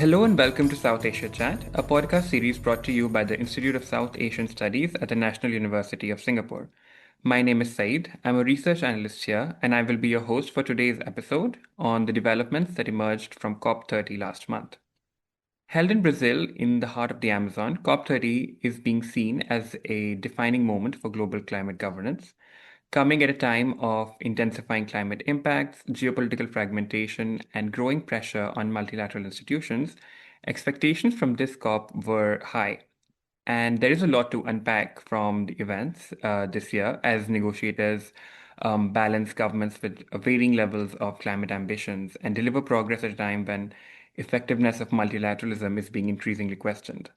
Hello and welcome to South Asia Chat, a podcast series brought to you by the Institute of South Asian Studies at the National University of Singapore. My name is Said. I'm a research analyst here, and I will be your host for today's episode on the developments that emerged from COP30 last month. Held in Brazil, in the heart of the Amazon, COP30 is being seen as a defining moment for global climate governance, coming at a time of intensifying climate impacts, geopolitical fragmentation, and growing pressure on multilateral institutions. Expectations from this COP were high. And there is a lot to unpack from the events this year as negotiators balance governments with varying levels of climate ambitions and deliver progress at a time when effectiveness of multilateralism is being increasingly questioned.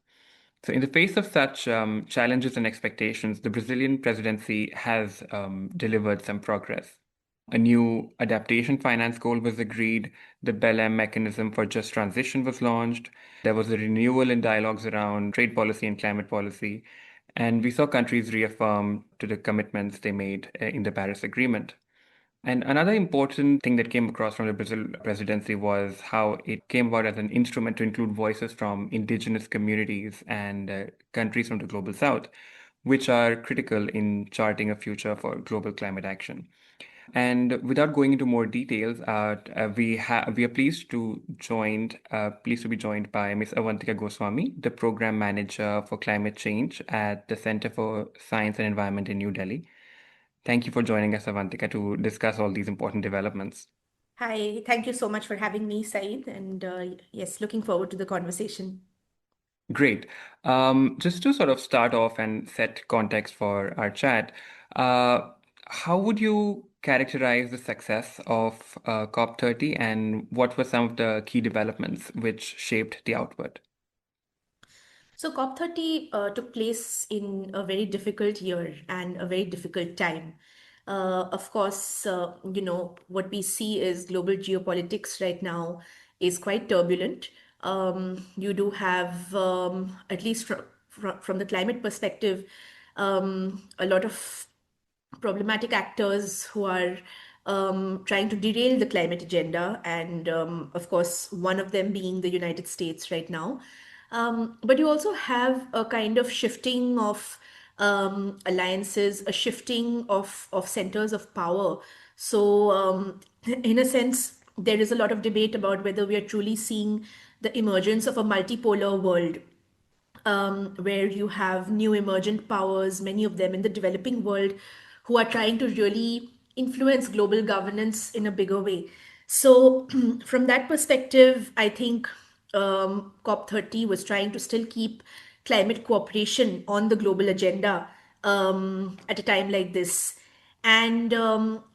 So, in the face of such challenges and expectations, the Brazilian presidency has delivered some progress. A new adaptation finance goal was agreed. The BELEM mechanism for just transition was launched. There was a renewal in dialogues around trade policy and climate policy. And we saw countries reaffirm to the commitments they made in the Paris Agreement. And another important thing that came across from the Brazil presidency was how it came about as an instrument to include voices from indigenous communities and countries from the global south, which are critical in charting a future for global climate action. And without going into more details, we are pleased to be joined by Ms. Avantika Goswami, the program manager for climate change at the Center for Science and Environment in New Delhi. Thank you for joining us, Avantika, to discuss all these important developments. Hi, thank you so much for having me, Saeed. And yes, looking forward to the conversation. Great. Just to sort of start off and set context for our chat, uh, how would you characterize the success of COP30 and what were some of the key developments which shaped the output? So, COP30 took place in a very difficult year and a very difficult time. Of course, what we see is global geopolitics right now is quite turbulent. You do have, at least from the climate perspective, a lot of problematic actors who are trying to derail the climate agenda, and of course, one of them being the United States right now. But you also have a kind of shifting of alliances, a shifting of centers of power. So, in a sense, there is a lot of debate about whether we are truly seeing the emergence of a multipolar world, where you have new emergent powers, many of them in the developing world, who are trying to really influence global governance in a bigger way. So, from that perspective, I think COP30 was trying to still keep climate cooperation on the global agenda at a time like this. And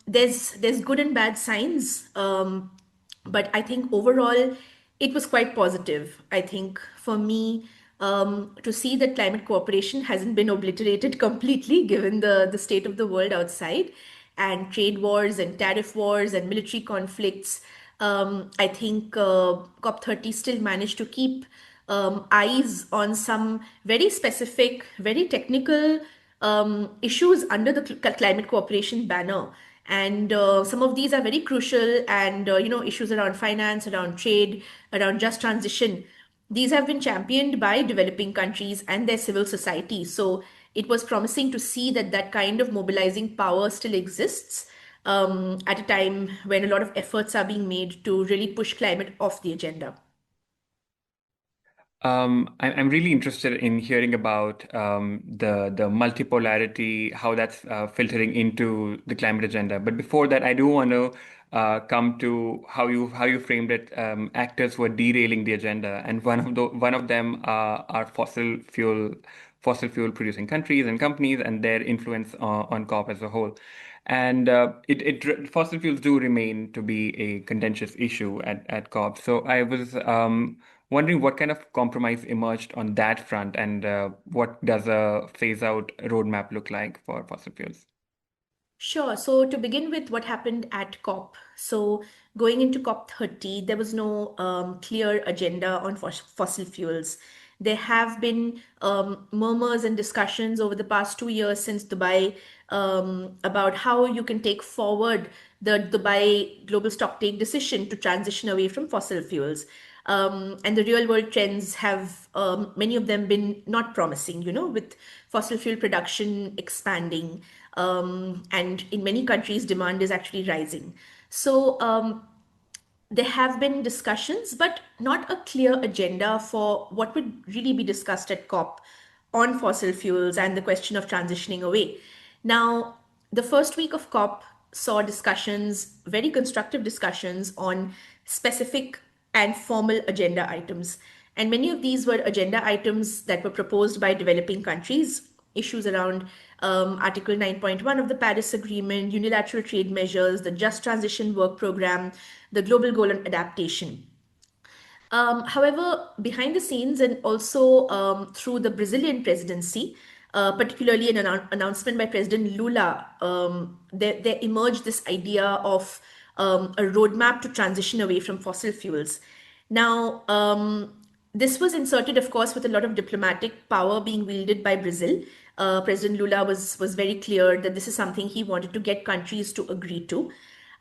there's good and bad signs. But I think overall it was quite positive. I think for me, to see that climate cooperation hasn't been obliterated completely given the state of the world outside and trade wars and tariff wars and military conflicts. I think COP30 still managed to keep eyes on some very specific, very technical issues under the climate cooperation banner. And some of these are very crucial, and issues around finance, around trade, around just transition. These have been championed by developing countries and their civil society. So it was promising to see that that kind of mobilizing power still exists at a time when a lot of efforts are being made to really push climate off the agenda. I'm really interested in hearing about the multipolarity, how that's filtering into the climate agenda. But before that, I do want to come to how you framed it. Actors were derailing the agenda, and one of them are fossil fuel producing countries and companies, and their influence on COP as a whole. And fossil fuels do remain to be a contentious issue at COP. So I was wondering what kind of compromise emerged on that front, and what does a phase out roadmap look like for fossil fuels? Sure. So to begin with, what happened at COP? So going into COP30, there was no clear agenda on fossil fuels. There have been murmurs and discussions over the past 2 years since Dubai about how you can take forward the Dubai global stocktake decision to transition away from fossil fuels. And the real world trends have, many of them, been not promising, with fossil fuel production expanding. And in many countries, demand is actually rising. So, there have been discussions, but not a clear agenda for what would really be discussed at COP on fossil fuels and the question of transitioning away. Now, the first week of COP saw discussions, very constructive discussions on specific and formal agenda items. And many of these were agenda items that were proposed by developing countries, issues around Article 9.1 of the Paris Agreement, unilateral trade measures, the Just Transition Work Program, the Global Goal on Adaptation. However, behind the scenes and also through the Brazilian presidency, particularly an announcement by President Lula, there emerged this idea of a roadmap to transition away from fossil fuels. Now, this was inserted, of course, with a lot of diplomatic power being wielded by Brazil. President Lula was very clear that this is something he wanted to get countries to agree to.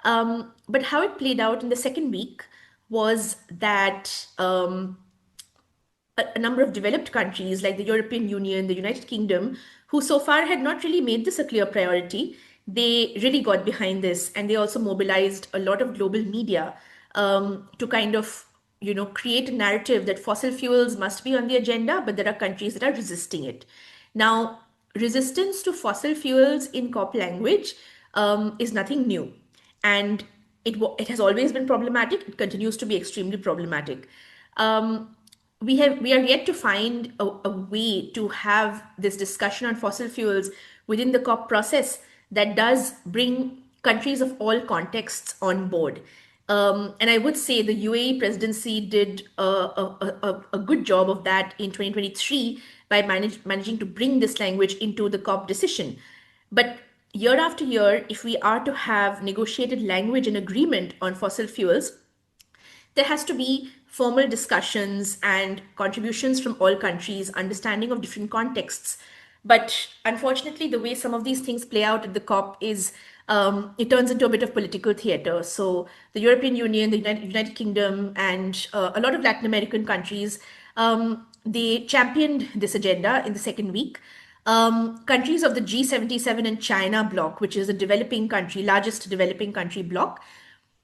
But how it played out in the second week was that a number of developed countries like the European Union, the United Kingdom, who so far had not really made this a clear priority, they really got behind this, and they also mobilized a lot of global media to kind of create a narrative that fossil fuels must be on the agenda, but there are countries that are resisting it. Now, resistance to fossil fuels in COP language is nothing new, and it has always been problematic. It continues to be extremely problematic. Um, we are yet to find a way to have this discussion on fossil fuels within the COP process that does bring countries of all contexts on board. And I would say the UAE presidency did a good job of that in 2023 by managing to bring this language into the COP decision. But year after year, if we are to have negotiated language and agreement on fossil fuels, there has to be formal discussions and contributions from all countries, understanding of different contexts. But unfortunately, the way some of these things play out at the COP is it turns into a bit of political theater. So the European Union, the United Kingdom, and a lot of Latin American countries, they championed this agenda in the second week. Countries of the G77 and China bloc, which is the developing country, largest developing country bloc,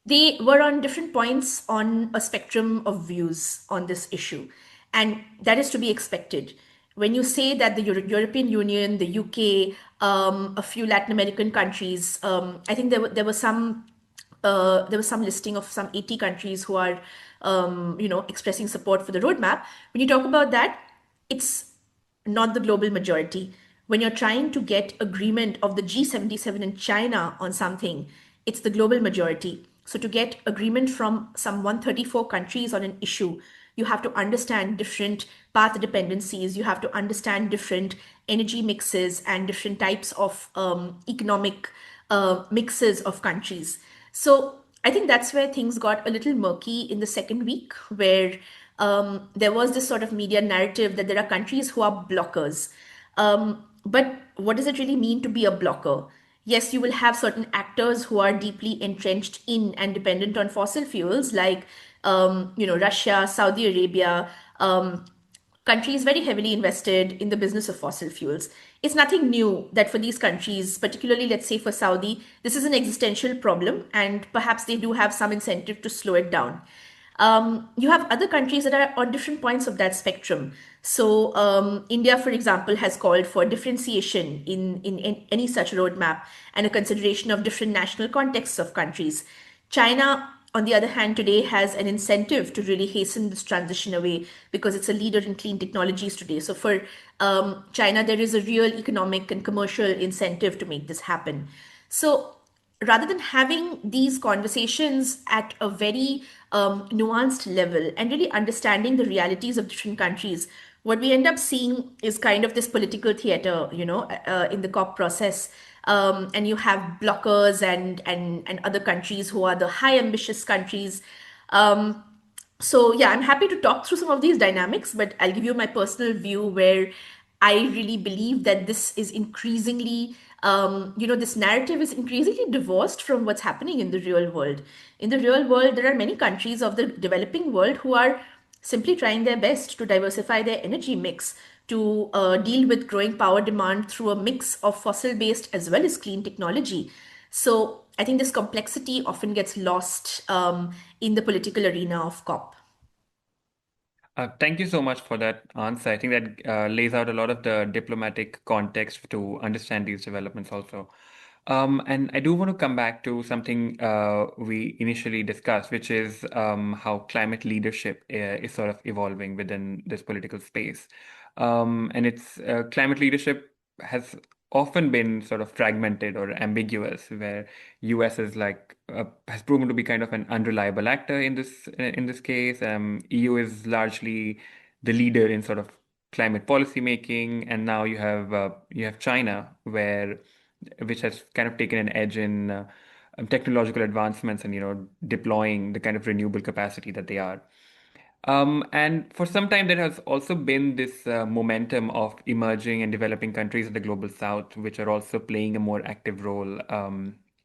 they were on different points on a spectrum of views on this issue. And that is to be expected. When you say that the European Union, the UK, a few Latin American countries, I think there was some listing of some 80 countries who are, expressing support for the roadmap. When you talk about that, it's not the global majority. When you're trying to get agreement of the G77 in China on something, it's the global majority. So to get agreement from some 134 countries on an issue, you have to understand different path dependencies, you have to understand different energy mixes and different types of economic mixes of countries. So I think that's where things got a little murky in the second week, where there was this sort of media narrative that there are countries who are blockers. But what does it really mean to be a blocker? Yes, you will have certain actors who are deeply entrenched in and dependent on fossil fuels, like Russia, Saudi Arabia, countries very heavily invested in the business of fossil fuels. It's nothing new that for these countries, particularly let's say for Saudi, this is an existential problem, and perhaps they do have some incentive to slow it down. You have other countries that are on different points of that spectrum. So, India, for example, has called for differentiation in any such roadmap and a consideration of different national contexts of countries. China, on the other hand, today has an incentive to really hasten this transition away because it's a leader in clean technologies today. So, for China, there is a real economic and commercial incentive to make this happen. So, rather than having these conversations at a very nuanced level and really understanding the realities of different countries, what we end up seeing is kind of this political theater, in the COP process. And you have blockers and other countries who are the high ambitious countries. So yeah, I'm happy to talk through some of these dynamics, but I'll give you my personal view where I really believe that this is increasingly, this narrative is increasingly divorced from what's happening in the real world. In the real world, there are many countries of the developing world who are simply trying their best to diversify their energy mix, to deal with growing power demand through a mix of fossil based as well as clean technology. So I think this complexity often gets lost in the political arena of COP. Thank you so much for that answer. I think that lays out a lot of the diplomatic context to understand these developments also. And I do want to come back to something we initially discussed, which is how climate leadership is sort of evolving within this political space. And it's climate leadership has often been sort of fragmented or ambiguous, where US is like has proven to be kind of an unreliable actor in this case. EU is largely the leader in sort of climate policy making, and now you have China, where which has kind of taken an edge in technological advancements and deploying the kind of renewable capacity that they are. And for some time, there has also been this momentum of emerging and developing countries in the global south, which are also playing a more active role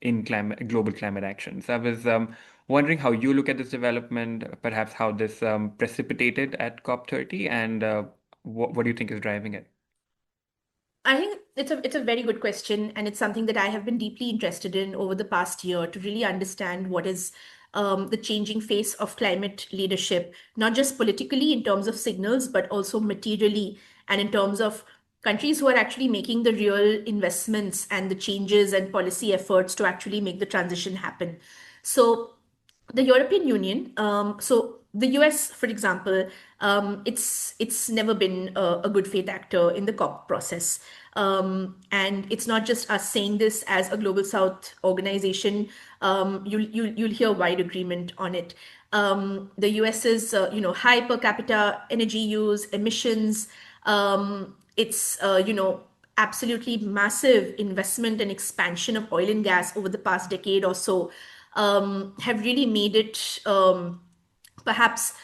in global climate action. So I was wondering how you look at this development, perhaps how this precipitated at COP30, and what do you think is driving it? I think it's a very good question, and it's something that I have been deeply interested in over the past year to really understand what is the changing face of climate leadership, not just politically in terms of signals, but also materially and in terms of countries who are actually making the real investments and the changes and policy efforts to actually make the transition happen. So the European Union, so the US, for example, it's never been a good faith actor in the COP process. And it's not just us saying this as a Global South organization. You'll hear wide agreement on it. The US's high per capita energy use, emissions, it's absolutely massive investment and expansion of oil and gas over the past decade or so have really made it perhaps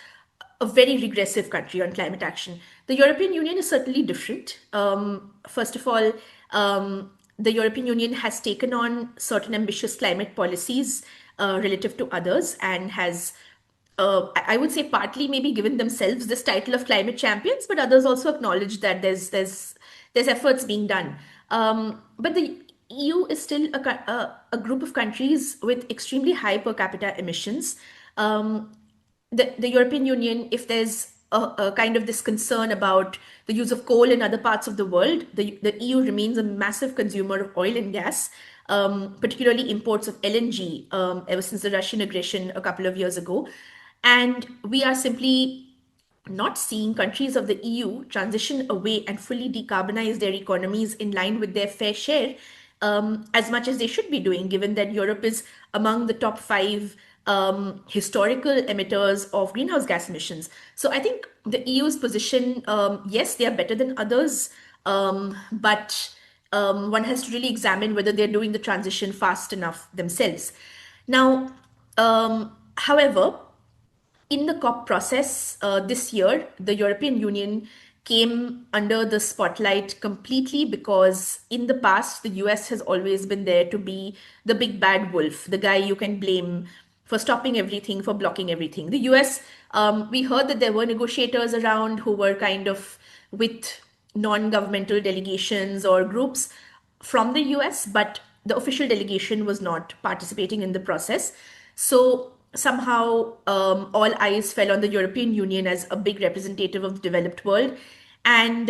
a very regressive country on climate action. The European Union is certainly different. First of all, the European Union has taken on certain ambitious climate policies relative to others and has I would say partly maybe given themselves this title of climate champions, but others also acknowledge that there's efforts being done. But the EU is still a group of countries with extremely high per capita emissions. The European Union, if there's a kind of this concern about the use of coal in other parts of the world, the EU remains a massive consumer of oil and gas, particularly imports of LNG ever since the Russian aggression a couple of years ago. And we are simply not seeing countries of the EU transition away and fully decarbonize their economies in line with their fair share as much as they should be doing, given that Europe is among the top five historical emitters of greenhouse gas emissions. So I think the EU's position, yes, they are better than others, but one has to really examine whether they're doing the transition fast enough themselves. Now, however, in the COP process this year, the European Union came under the spotlight completely because in the past, the US has always been there to be the big bad wolf, the guy you can blame for stopping everything, for blocking everything. The US, we heard that there were negotiators around who were kind of with non governmental delegations or groups from the US, but the official delegation was not participating in the process. So somehow all eyes fell on the European Union as a big representative of the developed world. And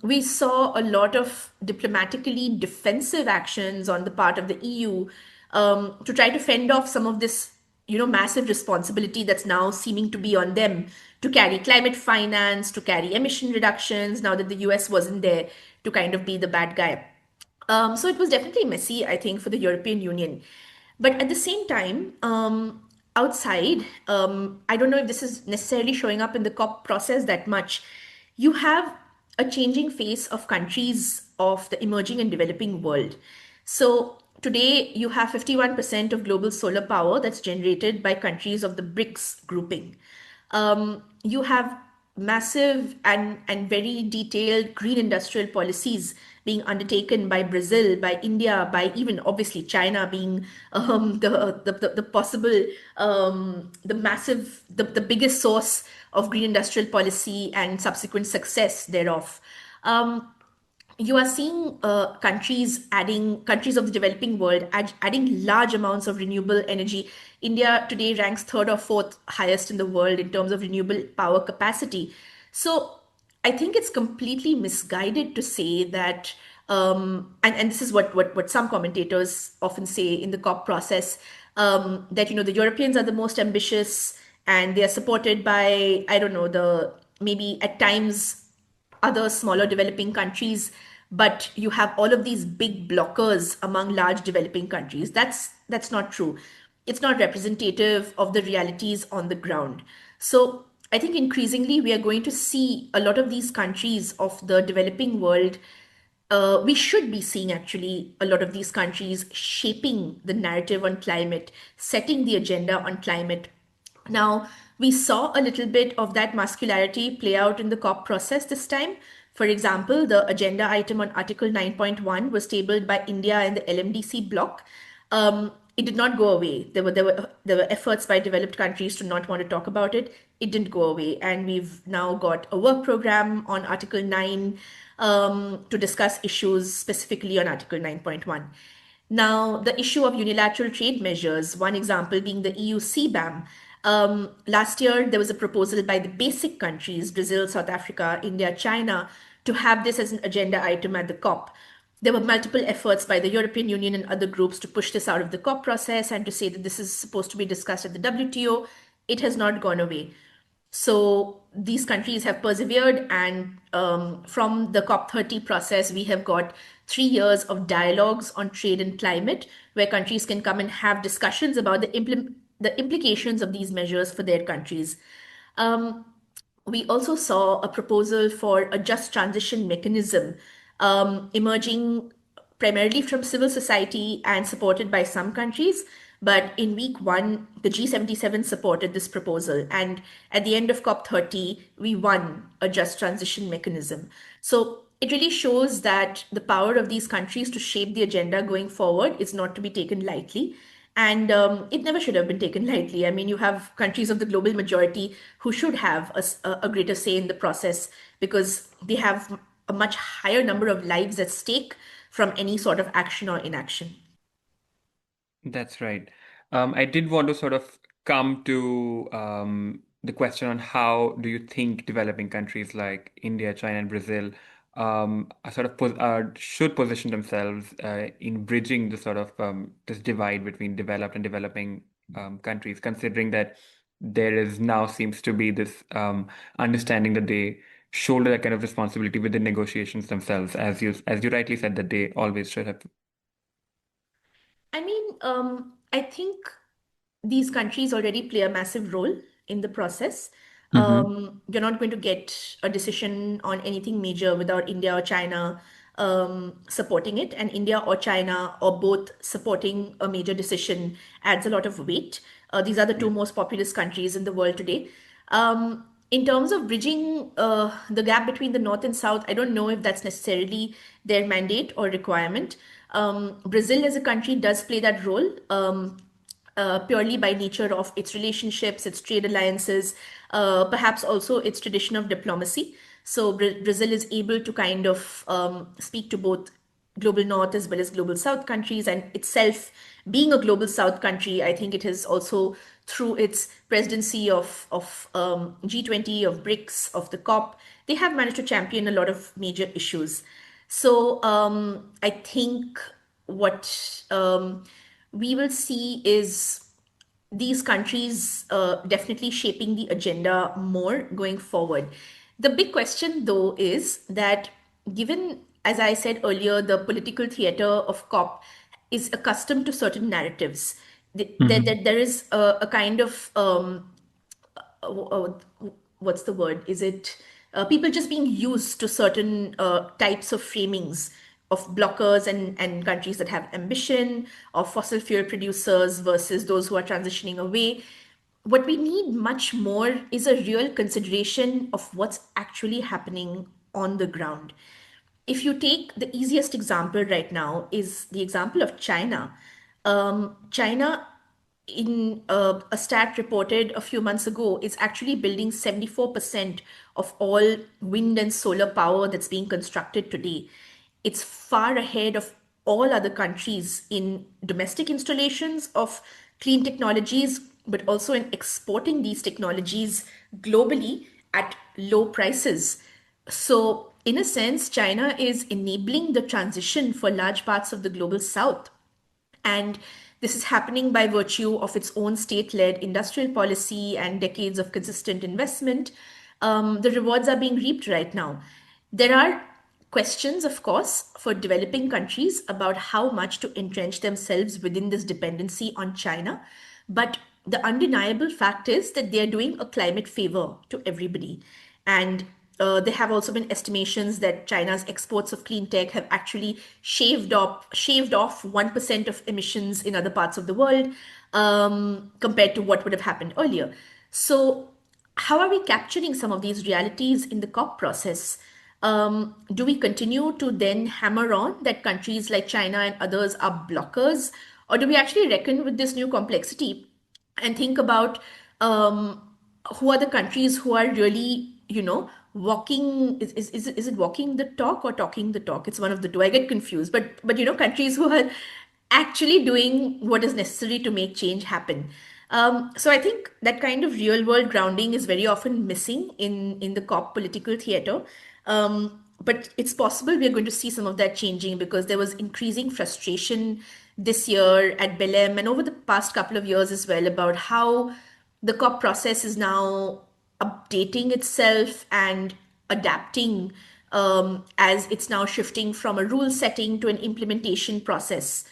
we saw a lot of diplomatically defensive actions on the part of the EU to try to fend off some of this massive responsibility that's now seeming to be on them to carry climate finance, to carry emission reductions, now that the US wasn't there to kind of be the bad guy. So it was definitely messy, I think, for the European Union. But at the same time, outside, I don't know if this is necessarily showing up in the COP process that much. You have a changing face of countries of the emerging and developing world. So today, you have 51% of global solar power that's generated by countries of the BRICS grouping. You have massive and very detailed green industrial policies being undertaken by Brazil, by India, by even obviously China being the possible, the massive, the biggest source of green industrial policy and subsequent success thereof. Um, you are seeing countries of the developing world adding large amounts of renewable energy. India today ranks third or fourth highest in the world in terms of renewable power capacity. So I think it's completely misguided to say that, and this is what some commentators often say in the COP process, that the Europeans are the most ambitious and they are supported by, I don't know, the maybe at times other smaller developing countries, but you have all of these big blockers among large developing countries. That's not true. It's not representative of the realities on the ground. So I think increasingly we are going to see a lot of these countries of the developing world. We should be seeing actually a lot of these countries shaping the narrative on climate, setting the agenda on climate. Now, we saw a little bit of that muscularity play out in the COP process this time. For example, the agenda item on Article 9.1 was tabled by India and the LMDC bloc. It did not go away. There were efforts by developed countries to not want to talk about it. It didn't go away, and we've now got a work program on Article 9 to discuss issues specifically on Article 9.1. Now, the issue of unilateral trade measures, one example being the EU CBAM. Last year, there was a proposal by the basic countries, Brazil, South Africa, India, China, to have this as an agenda item at the COP. There were multiple efforts by the European Union and other groups to push this out of the COP process and to say that this is supposed to be discussed at the WTO. It has not gone away. So these countries have persevered, and from the COP30 process, we have got 3 years of dialogues on trade and climate, where countries can come and have discussions about the implications of these measures for their countries. Um, we also saw a proposal for a just transition mechanism emerging primarily from civil society and supported by some countries. But in week one, the G77 supported this proposal. And at the end of COP30, we won a just transition mechanism. So it really shows that the power of these countries to shape the agenda going forward is not to be taken lightly. And it never should have been taken lightly. I mean, you have countries of the global majority who should have a greater say in the process because they have a much higher number of lives at stake from any sort of action or inaction. That's right. I did want to sort of come to the question on how do you think developing countries like India, China, and Brazil are sort of should position themselves in bridging the sort of this divide between developed and developing countries, considering that there is now seems to be this understanding that they shoulder that kind of responsibility with the negotiations themselves, as you rightly said, that they always should have. I mean, I think these countries already play a massive role in the process. Mm-hmm. You're not going to get a decision on anything major without India or China supporting it, and India or China or both supporting a major decision adds a lot of weight. These are the two Yeah. most populous countries in the world today. In terms of bridging the gap between the North and South, I don't know if that's necessarily their mandate or requirement. Brazil as a country does play that role. Purely by nature of its relationships, its trade alliances, perhaps also its tradition of diplomacy. So Brazil is able to kind of speak to both global North as well as global South countries, and itself being a global South country, I think it is also through its presidency of G20, of BRICS, of the COP, they have managed to champion a lot of major issues. So I think what we will see is these countries definitely shaping the agenda more going forward. The big question, though, is that given, as I said earlier, the political theater of COP is accustomed to certain narratives, Mm-hmm. there is a kind of uh, what's the word? Is it people just being used to certain types of framings of blockers and countries that have ambition, of fossil fuel producers versus those who are transitioning away? What we need much more is a real consideration of what's actually happening on the ground. if you take the easiest example right now is the example of China. China, in a stat reported a few months ago, is actually building 74% of all wind and solar power that's being constructed today. It's far ahead of all other countries in domestic installations of clean technologies, but also in exporting these technologies globally at low prices. So, in a sense, China is enabling the transition for large parts of the global south. And this is happening by virtue of its own state led industrial policy and decades of consistent investment. The rewards are being reaped right now. There are questions, of course, for developing countries about how much to entrench themselves within this dependency on China. But the undeniable fact is that they are doing a climate favor to everybody. And there have also been estimations that China's exports of clean tech have actually shaved off 1% of emissions in other parts of the world, compared to what would have happened earlier. So, how are we capturing some of these realities in the COP process? Do we continue to then hammer on that countries like China and others are blockers? Or do we actually reckon with this new complexity and think about um, who are the countries who are really, walking, is it walking the talk or talking the talk? It's one of the two. I get confused. But countries who are actually doing what is necessary to make change happen. So I think that kind of real world grounding is very often missing in the COP political theater. But it's possible we're going to see some of that changing because there was increasing frustration this year at Belém and over the past couple of years as well about how the COP process is now updating itself and adapting, as it's now shifting from a rule setting to an implementation process.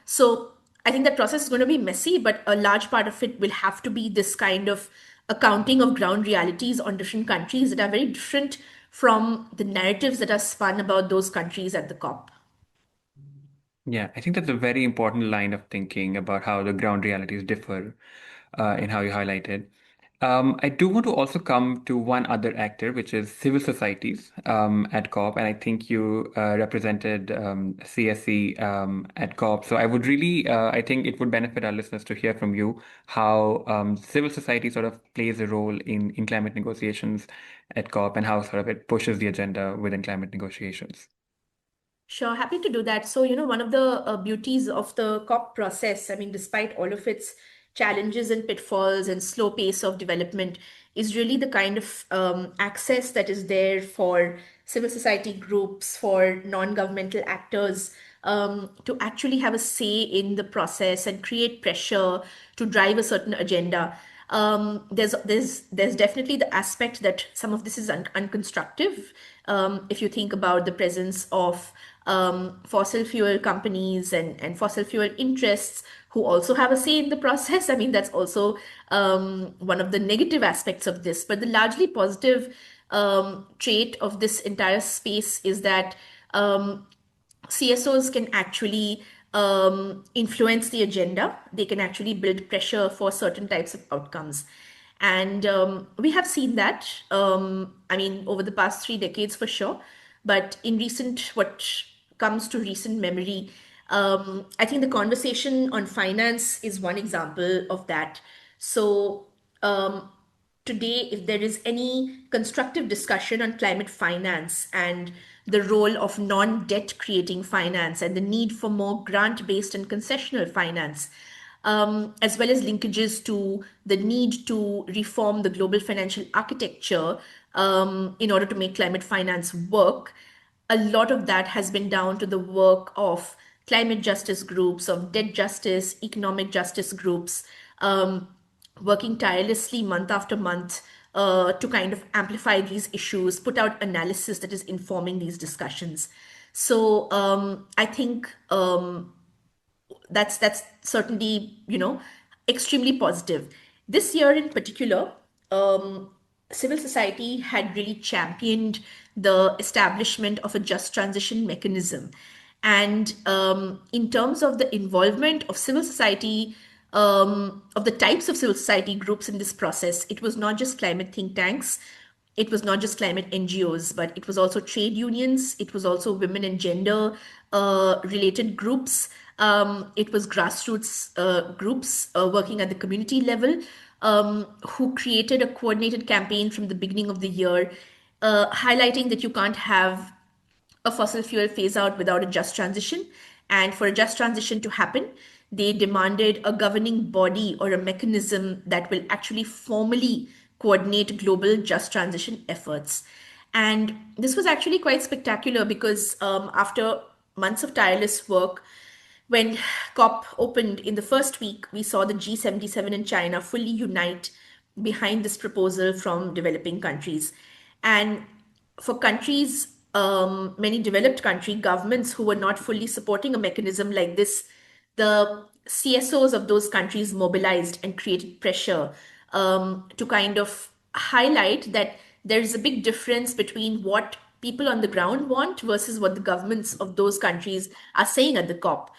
So I think that process is going to be messy, but a large part of it will have to be this kind of accounting of ground realities on different countries that are very different from the narratives that are spun about those countries at the COP. Yeah, I think that's a very important line of thinking about how the ground realities differ in how you highlighted. I do want to also come to one other actor, which is civil societies at COP, and I think you represented CSC at COP. So I would really, I think it would benefit our listeners to hear from you how civil society sort of plays a role in climate negotiations at COP and how sort of it pushes the agenda within climate negotiations. Sure, happy to do that. So, one of the beauties of the COP process, I mean, despite all of its challenges and pitfalls and slow pace of development, is really the kind of access that is there for civil society groups, for non-governmental actors, to actually have a say in the process and create pressure to drive a certain agenda. There's definitely the aspect that some of this is unconstructive. If you think about the presence of fossil fuel companies and fossil fuel interests who also have a say in the process. I mean, that's also one of the negative aspects of this. But the largely positive trait of this entire space is that CSOs can actually influence the agenda. They can actually build pressure for certain types of outcomes. And we have seen that, I mean, over the past 3 decades for sure. But in what comes to recent memory, I think the conversation on finance is one example of that. So, um, today, if there is any constructive discussion on climate finance and the role of non debt creating finance and the need for more grant based and concessional finance, as well as linkages to the need to reform the global financial architecture in order to make climate finance work, a lot of that has been down to the work of climate justice groups, of debt justice, economic justice groups, um, working tirelessly month after month to kind of amplify these issues, put out analysis that is informing these discussions. So I think that's certainly extremely positive. This year in particular, um, civil society had really championed the establishment of a just transition mechanism, and in terms of the involvement of civil society, of the types of civil society groups in this process, it was not just climate think tanks. it was not just climate NGOs, but it was also trade unions. It was also women and gender related groups. It was grassroots groups working at the community level who created a coordinated campaign from the beginning of the year, highlighting that you can't have a fossil fuel phase out without a just transition. And for a just transition to happen, they demanded a governing body or a mechanism that will actually formally coordinate global just transition efforts. And this was actually quite spectacular because after months of tireless work, when COP opened in the first week, we saw the G77 in China fully unite behind this proposal from developing countries. And for countries, many developed country governments who were not fully supporting a mechanism like this, the CSOs of those countries mobilized and created pressure to kind of highlight that there is a big difference between what people on the ground want versus what the governments of those countries are saying at the COP.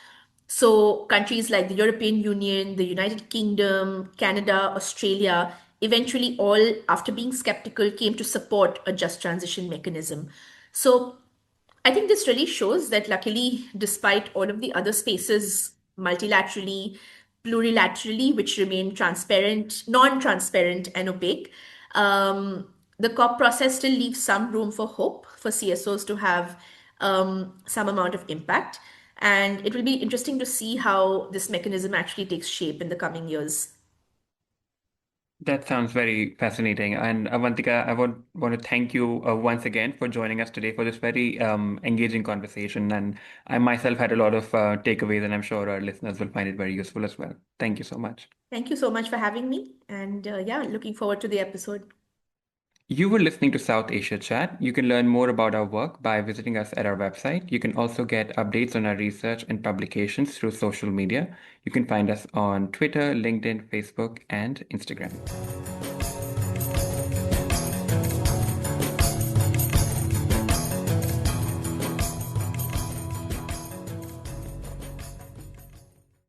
So, countries like the European Union, the United Kingdom, Canada, Australia, eventually all, after being skeptical, came to support a just transition mechanism. So, I think this really shows that luckily, despite all of the other spaces multilaterally, plurilaterally, which remain transparent, non-transparent, and opaque, the COP process still leaves some room for hope for CSOs to have some amount of impact. And it will be interesting to see how this mechanism actually takes shape in the coming years. That sounds very fascinating. And Avantika, I would want to thank you once again for joining us today for this very engaging conversation. And I myself had a lot of takeaways, and I'm sure our listeners will find it very useful as well. Thank you so much. Thank you so much for having me. And yeah, looking forward to the episode. You were listening to South Asia Chat. You can learn more about our work by visiting us at our website. You can also get updates on our research and publications through social media. You can find us on Twitter, LinkedIn, Facebook, and Instagram.